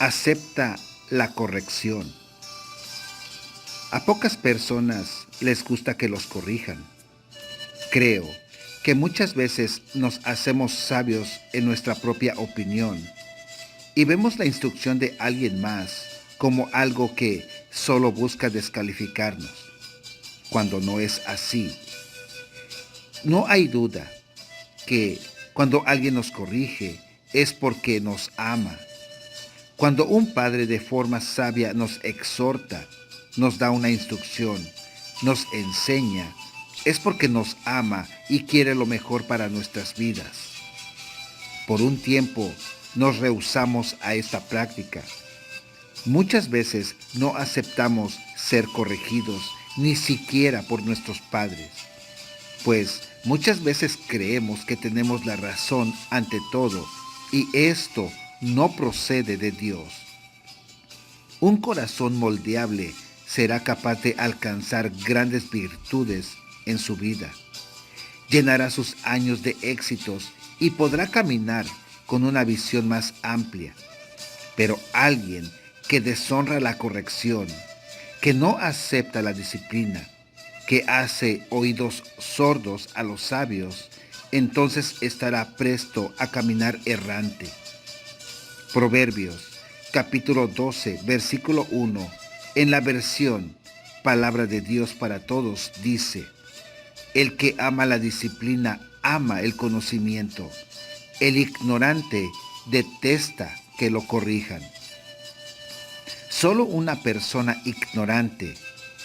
Acepta la corrección. A pocas personas les gusta que los corrijan. Creo que muchas veces nos hacemos sabios en nuestra propia opinión y vemos la instrucción de alguien más como algo que solo busca descalificarnos, cuando no es así. No hay duda que cuando alguien nos corrige es porque nos ama. Cuando un padre de forma sabia nos exhorta, nos da una instrucción, nos enseña, es porque nos ama y quiere lo mejor para nuestras vidas. Por un tiempo nos rehusamos a esta práctica. Muchas veces no aceptamos ser corregidos ni siquiera por nuestros padres, pues muchas veces creemos que tenemos la razón ante todo y esto no procede de Dios. Un corazón moldeable será capaz de alcanzar grandes virtudes en su vida. Llenará sus años de éxitos y podrá caminar con una visión más amplia. Pero alguien que deshonra la corrección, que no acepta la disciplina, que hace oídos sordos a los sabios, entonces estará presto a caminar errante. Proverbios, capítulo 12, versículo 1, en la versión Palabra de Dios para Todos, dice: el que ama la disciplina ama el conocimiento. El ignorante detesta que lo corrijan. Solo una persona ignorante,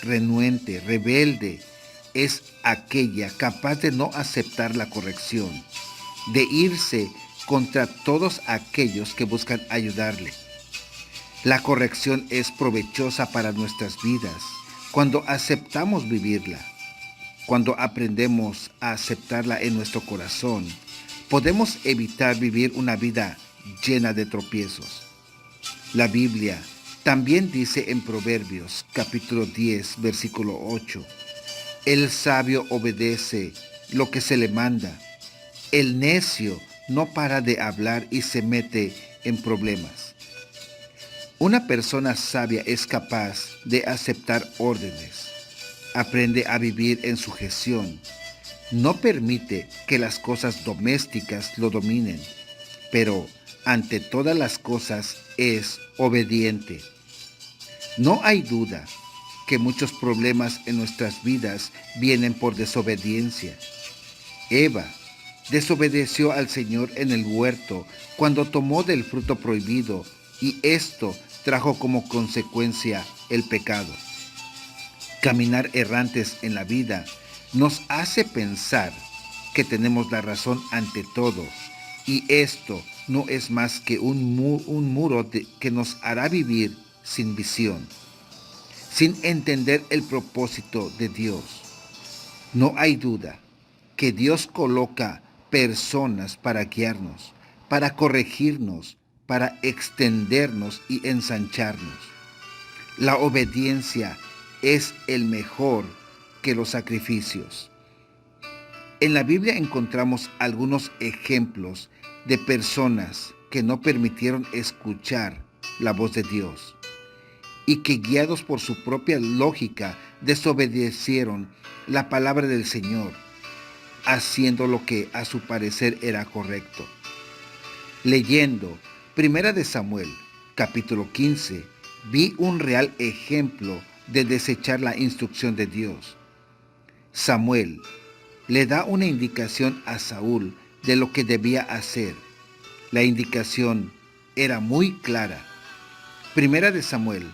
renuente, rebelde, es aquella capaz de no aceptar la corrección, de irse contra todos aquellos que buscan ayudarle. La corrección es provechosa para nuestras vidas cuando aceptamos vivirla. Cuando aprendemos a aceptarla en nuestro corazón, podemos evitar vivir una vida llena de tropiezos. La Biblia también dice en Proverbios capítulo 10, versículo 8, el sabio obedece lo que se le manda. El necio no para de hablar y se mete en problemas. Una persona sabia es capaz de aceptar órdenes. Aprende a vivir en sujeción. No permite que las cosas domésticas lo dominen, pero ante todas las cosas es obediente. No hay duda que muchos problemas en nuestras vidas vienen por desobediencia. Eva desobedeció al Señor en el huerto cuando tomó del fruto prohibido y esto trajo como consecuencia el pecado. Caminar errantes en la vida nos hace pensar que tenemos la razón ante todo y esto no es más que un muro que nos hará vivir sin visión, sin entender el propósito de Dios. No hay duda que Dios coloca personas para guiarnos, para corregirnos, para extendernos y ensancharnos. La obediencia es el mejor que los sacrificios. En la Biblia encontramos algunos ejemplos de personas que no permitieron escuchar la voz de Dios y que guiados por su propia lógica desobedecieron la palabra del Señor, haciendo lo que a su parecer era correcto. Leyendo Primera de Samuel, capítulo 15, vi un real ejemplo de desechar la instrucción de Dios. Samuel le da una indicación a Saúl de lo que debía hacer. La indicación era muy clara. Primera de Samuel,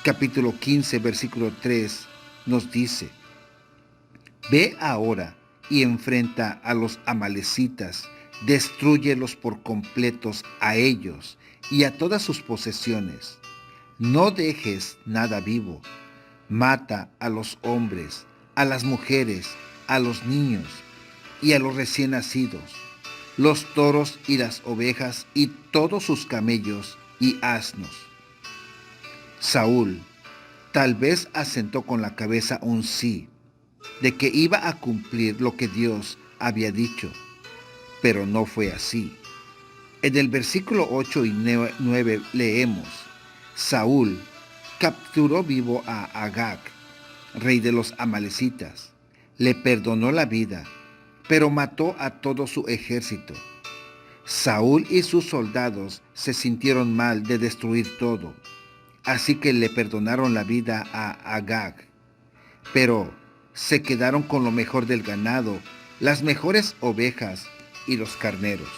capítulo 15, versículo 3, nos dice: ve ahora y enfrenta a los amalecitas, destrúyelos por completos a ellos y a todas sus posesiones. No dejes nada vivo. Mata a los hombres, a las mujeres, a los niños y a los recién nacidos, los toros y las ovejas y todos sus camellos y asnos. Saúl tal vez asentó con la cabeza un sí, de que iba a cumplir lo que Dios había dicho, pero no fue así. En el versículo 8 y 9 leemos: Saúl capturó vivo a Agag, rey de los amalecitas. Le perdonó la vida, pero mató a todo su ejército. Saúl y sus soldados se sintieron mal de destruir todo, así que le perdonaron la vida a Agag, pero se quedaron con lo mejor del ganado, las mejores ovejas y los carneros.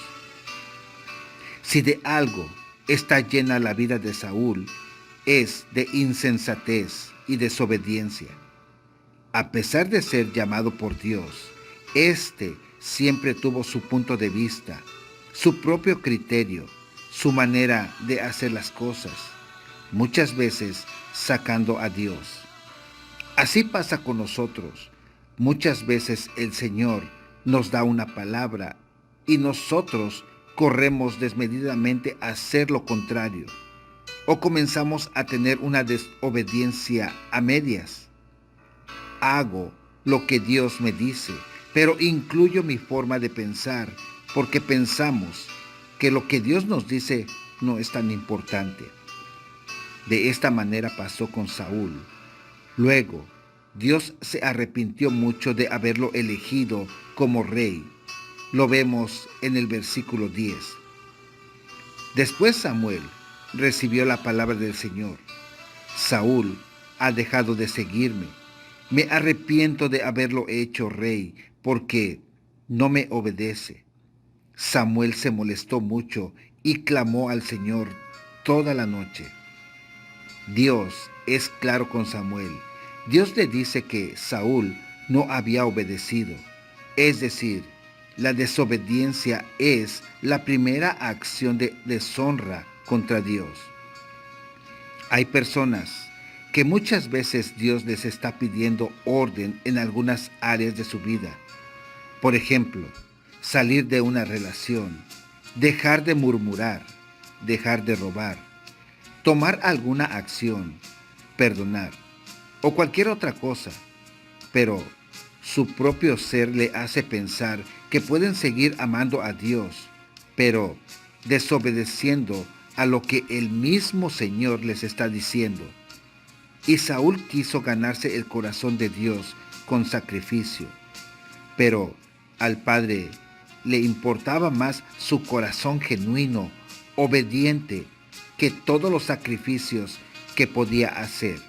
Si de algo está llena la vida de Saúl, es de insensatez y desobediencia. A pesar de ser llamado por Dios, éste siempre tuvo su punto de vista, su propio criterio, su manera de hacer las cosas, muchas veces sacando a Dios. Así pasa con nosotros. Muchas veces el Señor nos da una palabra y nosotros corremos desmedidamente a hacer lo contrario, o comenzamos a tener una desobediencia a medias. Hago lo que Dios me dice, pero incluyo mi forma de pensar porque pensamos que lo que Dios nos dice no es tan importante. De esta manera pasó con Saúl. Luego, Dios se arrepintió mucho de haberlo elegido como rey. Lo vemos en el versículo 10. Después Samuel recibió la palabra del Señor: Saúl ha dejado de seguirme. Me arrepiento de haberlo hecho rey porque no me obedece. Samuel se molestó mucho y clamó al Señor toda la noche. Dios es claro con Samuel. Dios le dice que Saúl no había obedecido. Es decir, la desobediencia es la primera acción de deshonra contra Dios. Hay personas que muchas veces Dios les está pidiendo orden en algunas áreas de su vida. Por ejemplo, salir de una relación, dejar de murmurar, dejar de robar, tomar alguna acción, perdonar o cualquier otra cosa, pero su propio ser le hace pensar que pueden seguir amando a Dios, pero desobedeciendo a lo que el mismo Señor les está diciendo. Y Saúl quiso ganarse el corazón de Dios con sacrificio, pero al Padre le importaba más su corazón genuino, obediente, que todos los sacrificios que podía hacer.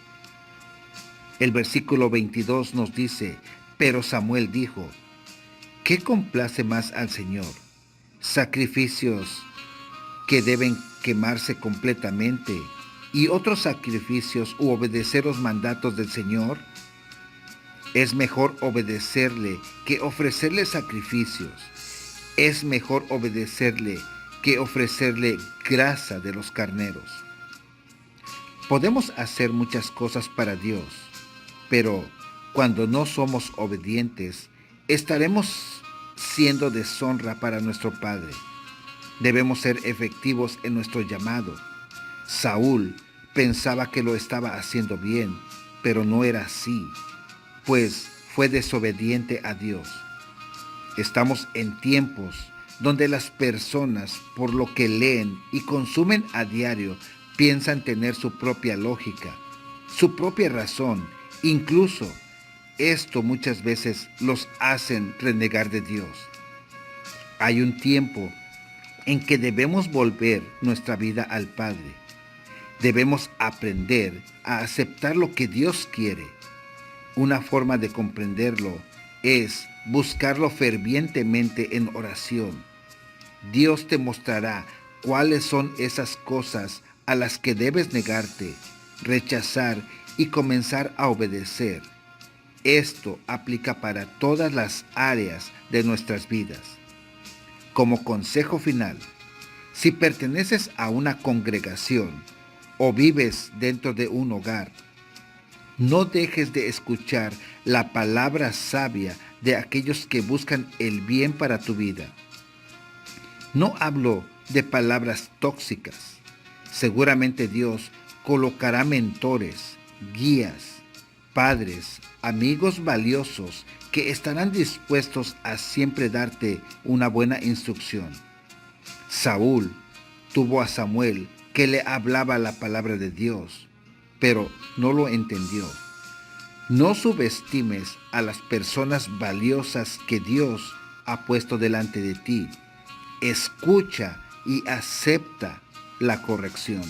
El versículo 22 nos dice: pero Samuel dijo: ¿qué complace más al Señor? ¿Sacrificios que deben quemarse completamente y otros sacrificios u obedecer los mandatos del Señor? Es mejor obedecerle que ofrecerle sacrificios. Es mejor obedecerle que ofrecerle grasa de los carneros. Podemos hacer muchas cosas para Dios, pero cuando no somos obedientes, estaremos siendo deshonra para nuestro Padre. Debemos ser efectivos en nuestro llamado. Saúl pensaba que lo estaba haciendo bien, pero no era así, pues fue desobediente a Dios. Estamos en tiempos donde las personas, por lo que leen y consumen a diario, piensan tener su propia lógica, su propia razón. Incluso esto muchas veces los hacen renegar de Dios. Hay un tiempo en que debemos volver nuestra vida al Padre. Debemos aprender a aceptar lo que Dios quiere. Una forma de comprenderlo es buscarlo fervientemente en oración. Dios te mostrará cuáles son esas cosas a las que debes negarte, rechazar y comenzar a obedecer. Esto aplica para todas las áreas de nuestras vidas. Como consejo final, si perteneces a una congregación o vives dentro de un hogar, no dejes de escuchar la palabra sabia de aquellos que buscan el bien para tu vida. No hablo de palabras tóxicas. Seguramente Dios colocará mentores, guías, padres, amigos valiosos que estarán dispuestos a siempre darte una buena instrucción. Saúl tuvo a Samuel que le hablaba la palabra de Dios, pero no lo entendió. No subestimes a las personas valiosas que Dios ha puesto delante de ti. Escucha y acepta la corrección.